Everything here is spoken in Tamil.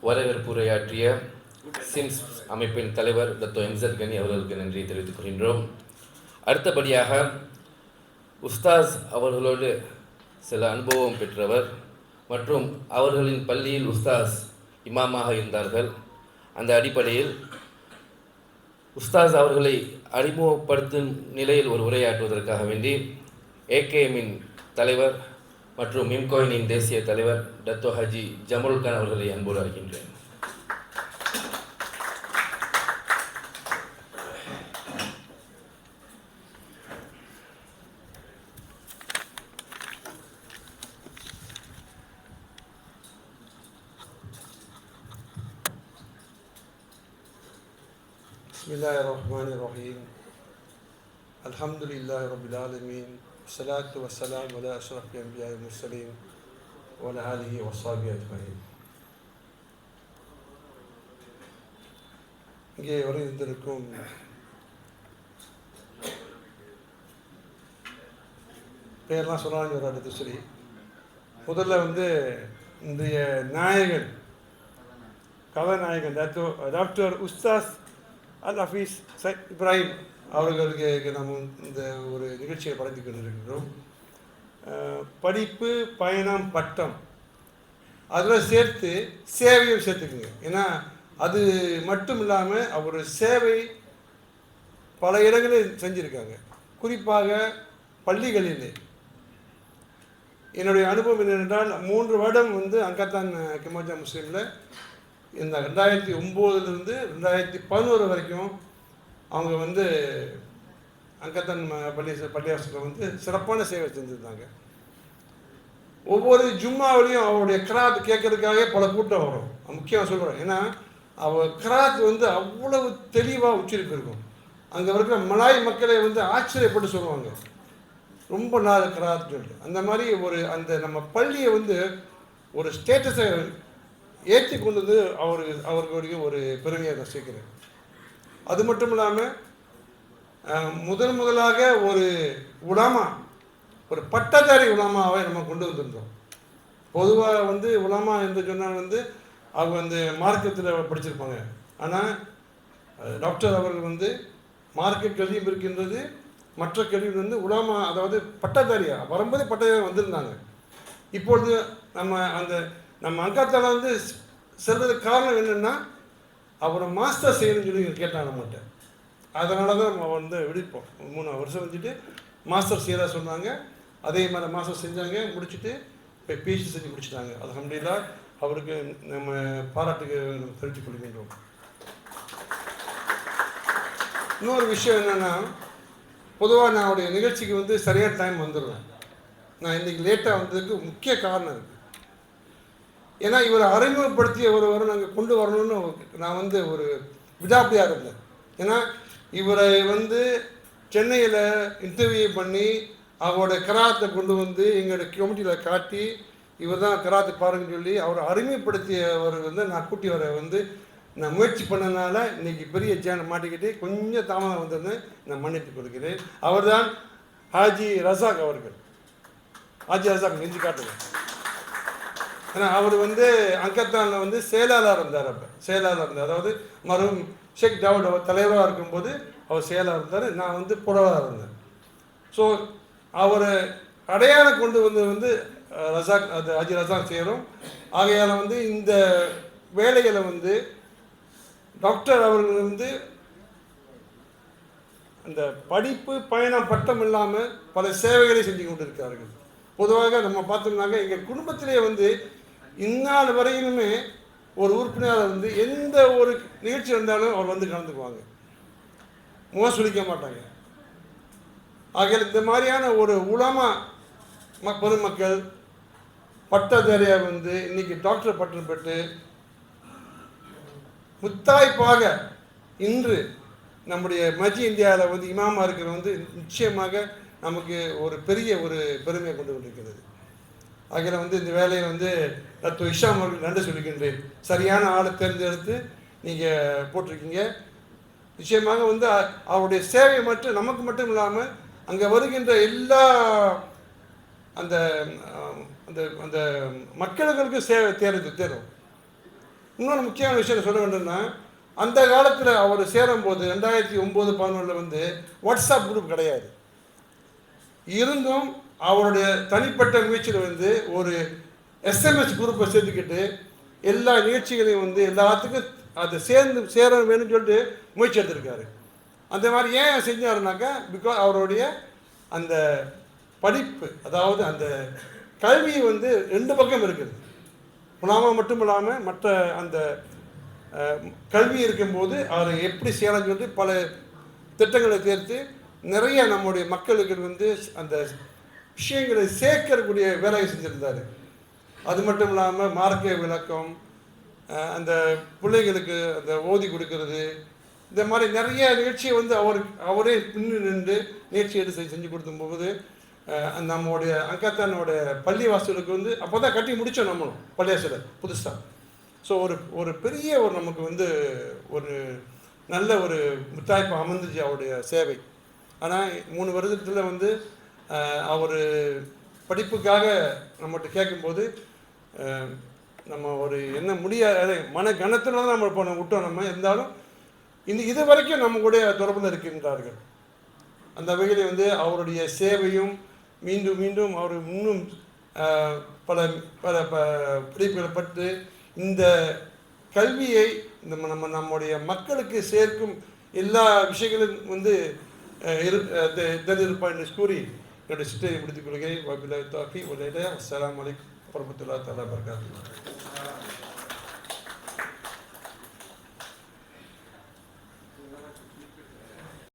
வரவேற்புரையாற்றிய சிம்ஸ் அமைப்பின் தலைவர் டாக்டர் எம்சத் கனி அவர்களுக்கு நன்றி தெரிவித்துக் கொள்கின்றோம். அடுத்தபடியாக உஸ்தாஸ் அவர்களோடு சில அனுபவம் பெற்றவர் மற்றும் அவர்களின் பள்ளியில் உஸ்தாஸ் இமாமாக இருந்தார்கள். அந்த அடிப்படையில் உஸ்தாஸ் அவர்களை அறிமுகப்படுத்தும் நிலையில் ஒரு உரையாற்றுவதற்காக வேண்டி ஏகேஎம்மின் தலைவர் மற்றும் மிம்கோயினின் தேசிய தலைவர் டாக்டர் ஹாஜி ஜமுல் கான் அவர்களை அன்போடு அழைக்கின்றேன். Bismillahirrahmanirrahim. Alhamdulillahi Rabbil Alamin. Salatu wassalam ala ashrafil anbiya wal mursalin wa ala alihi wa sahbihi ajma'in. இங்கே வருகின்றிருக்கும் பேர்லாம் சொல்லாங்க ஒரு அடுத்து சரி. முதல்ல இன்றைய நாயகன் கதாநாயகன் டாக்டர் உஸ்தாஸ் அல் ஹஃபீஸ் சையத் இப்ராஹிம் அவர்களுக்கு நாம் இந்த ஒரு நிகழ்ச்சியை படைத்து கொண்டிருக்கின்றோம். படிப்பு, பயணம், பட்டம் அதில் சேர்த்து சேவையும் சேர்த்துக்குங்க. ஏன்னா அது மட்டும் இல்லாமல் அவர் சேவை பல இடங்களில் செஞ்சுருக்காங்க. குறிப்பாக பள்ளிகளில் என்னுடைய அனுபவம் என்னென்றால் 3 வருடம் அங்கத்தான் கிமாஜா முஸ்லீமில் இந்த 2009 2011 வரைக்கும் அவங்க அங்கத்தான் பள்ளியாசத்தில் சிறப்பான சேவை செஞ்சுருந்தாங்க. ஒவ்வொரு ஜும்மாவிலையும் அவருடைய கிராத் கேட்கறதுக்காகவே பல கூட்டம் வரும். முக்கியமாக சொல்கிறேன், ஏன்னா அவர் கிராத் அவ்வளவு தெளிவாக உச்சரிப்பு இருக்கும். அங்கே இருக்கிற மலாய் மக்களை ஆச்சரியப்பட்டு சொல்லுவாங்க, ரொம்ப நாள் கிராத். அந்த மாதிரி அந்த நம்ம பள்ளியை ஒரு ஸ்டேட்டஸை ஏற்றி கொண்டது அவர்களுடைய ஒரு பெருமையை நான் சேர்க்கிறேன். அது மட்டும் இல்லாமல் முதலாக ஒரு உலமா, ஒரு பட்டதாரி உலமாவை நம்ம கொண்டு வந்திருந்தோம். பொதுவாக உலமா என்று சொன்னால் அவங்க மார்க்கத்தில் படிச்சிருப்பாங்க. ஆனால் டாக்டர் அவர்கள் மார்க்க கல்வியும் இருக்கின்றது, மற்ற கல்வி உலமா, அதாவது பட்டதாரியாக வரும்போது பட்டதாரி வந்திருந்தாங்க. இப்பொழுது நம்ம அங்கத்தால் செல்வதற்கு காரணம் என்னென்னா அவரை மாஸ்டர் செய்யணும்னு சொல்லி கேட்டாங்க நம்மகிட்ட. அதனால தான் நம்ம விடுப்போம். 3 வருஷம் வந்துட்டு மாஸ்டர் செய்யறா சொன்னாங்க. அதே மாதிரி மாஸ்டர் செஞ்சாங்க, முடிச்சுட்டு இப்போ பிஹெச்டி செஞ்சு முடிச்சுட்டாங்க. அல்ஹம்துலில்லாஹ், அவருக்கு நம்ம பாராட்டுக்கு தெரிவித்துக் கொள்கின்றோம். இன்னொரு விஷயம் என்னென்னா, பொதுவாக நான் அவருடைய நிகழ்ச்சிக்கு சரியான டைம் வந்துடுவேன். நான் இன்றைக்கி லேட்டாக வந்ததுக்கு முக்கிய காரணம் இருக்குது. ஏன்னா இவரை அறிமுகப்படுத்திய ஒருவரை நாங்கள் கொண்டு வரணும்னு நான் ஒரு விடாப்பியாக இருந்தேன். ஏன்னா இவரை சென்னையில் இன்டர்வியூ பண்ணி அவரோட கராத்தை கொண்டு எங்களோட கமிட்டியில் காட்டி இவர் தான் கராத்தை பாருங்கன்னு சொல்லி அவரை அறிமுகப்படுத்தியவர் நான் கூட்டி வர நான் முயற்சி பண்ணனால இன்றைக்கி பெரிய சேனல் மாட்டிக்கிட்டு கொஞ்சம் தாமதம் வந்திருந்தேன். நான் மன்னித்து கொடுக்கிறேன். அவர் தான் ஹாஜி ரசாக் அவர்கள். ஹாஜி ரசாக் நெஞ்சு காட்டுங்க. ஏன்னா அவர் அங்கத்தானில் செயலாளர் இருந்தார். அப்போ செயலாளர் இருந்தார், அதாவது மருகும் ஷேக் தாவூத் அவர் தலைவராக இருக்கும்போது அவர் செயலாளர் இருந்தார். நான் புலவராக இருந்தேன். ஸோ அவரை அடையாளம் கொண்டு ரசாக், அது ஹாஜி ரசாக் செய்கிறோம். ஆகையால் இந்த வேலைகளை டாக்டர் அவர்கள் அந்த படிப்பு, பயணம், பட்டம் இல்லாமல் பல சேவைகளை செஞ்சு கொண்டு இருக்கார்கள். பொதுவாக நம்ம பார்த்தோம்னாக்க எங்கள் குடும்பத்திலே இந்நாள் வரையிலுமே ஒரு உறுப்பினர் எந்த ஒரு நிகழ்ச்சி இருந்தாலும் அவர் கலந்துக்குவாங்க, முகம் சுளிக்க மாட்டாங்க. ஆகையால் இந்த மாதிரியான ஒரு உலமா பொதுமக்கள் பட்டதாரியாக இன்னைக்கு டாக்டர் பட்டம் பெற்று முத்தாய்ப்பாக இன்று நம்முடைய மஜி இந்தியாவில் இமாமா இருக்கிற நிச்சயமாக நமக்கு ஒரு பெரிய ஒரு பெருமையை கொண்டு கொண்டிருக்கிறது. ஆகையில் இந்த வேலையை டாக்டர் இஷாம் அவர்கள் நன்றி சொல்லிக்கின்றேன். சரியான ஆளை தேர்ந்தெடுத்து நீங்கள் போட்டிருக்கீங்க. நிச்சயமாக அவருடைய சேவை நமக்கு மட்டும் இல்லாமல் அங்கே வருகின்ற எல்லா அந்த அந்த அந்த மக்களுக்கு சேவை தேரும். இன்னொரு முக்கியமான விஷயம் சொல்ல வேண்டும்னா, அந்த காலத்தில் அவர் சேரும்போது 2009-11 வந்து வாட்ஸ்அப் குரூப் கிடையாது. இருந்தும் அவருடைய தனிப்பட்ட முயற்சியில் வந்து ஒரு எஸ்எம்எஸ் குரூப்பை சேர்த்துக்கிட்டு எல்லா நிகழ்ச்சிகளையும் வந்து எல்லாத்துக்கும் அதை சேர வேணும்னு சொல்லிட்டு முயற்சி எடுத்திருக்காரு. அந்த மாதிரி ஏன் செஞ்சாருனாக்கா, பிகாஸ் அவருடைய அந்த படிப்பு, அதாவது அந்த கல்வி வந்து 2 பக்கம் இருக்குது. புலாமா மட்டும் இல்லாமல் மற்ற அந்த கல்வி இருக்கும்போது அவரை எப்படி செய்யலாம்னு சொல்லிட்டு பல திட்டங்களை சேர்த்து நிறைய நம்முடைய மக்களுக்கு வந்து அந்த விஷயங்களை சேர்க்கக்கூடிய வேலையை செஞ்சுருந்தார். அது மட்டும் இல்லாமல் மார்க்க விளக்கம், அந்த பிள்ளைகளுக்கு அந்த ஓதி கொடுக்கறது, இந்த மாதிரி நிறைய நிகழ்ச்சியை வந்து அவரே பின்னு நின்று நிகழ்ச்சி எடுத்து செஞ்சு கொடுக்கும்போது நம்மளுடைய அங்கத்தானோட பள்ளிவாசலுக்கு வந்து அப்போ தான் கட்டி முடித்தோம் நம்மளும் பள்ளிவாசலை புதுசாக. ஸோ ஒரு பெரிய நமக்கு வந்து ஒரு நல்ல ஒரு முத்தாய்ப்பு அமைந்துச்சு அவருடைய சேவை. ஆனால் 3 வருடத்தில் வந்து அவர் படிப்புக்காக நம்மகிட்ட கேட்கும்போது நம்ம ஒரு என்ன முடியாத மன கனத்தில் தான் நம்ம இப்போ விட்டோம். நம்ம இருந்தாலும் இது வரைக்கும் நம்ம கூட தொடர்பில் இருக்கின்றார்கள். அந்த வகையில் வந்து அவருடைய சேவையும் மீண்டும் மீண்டும் அவர் இன்னும் பல பல படிப்புகளை பட்டு இந்த கல்வியை நம்முடைய மக்களுக்கு சேர்க்கும் எல்லா விஷயங்களும் வந்து இருப்பார் என்று கூறி என்னுடைய சிட்டையை முடித்துக் கொள்கிறேன். வபில்லாஹி தௌஃபீக் வல் ஹிதாயah. அஸ்ஸலாமு அலைக்கும் வரஹ்மத்துல்லாஹி தஆலா வபரகாத்துஹு.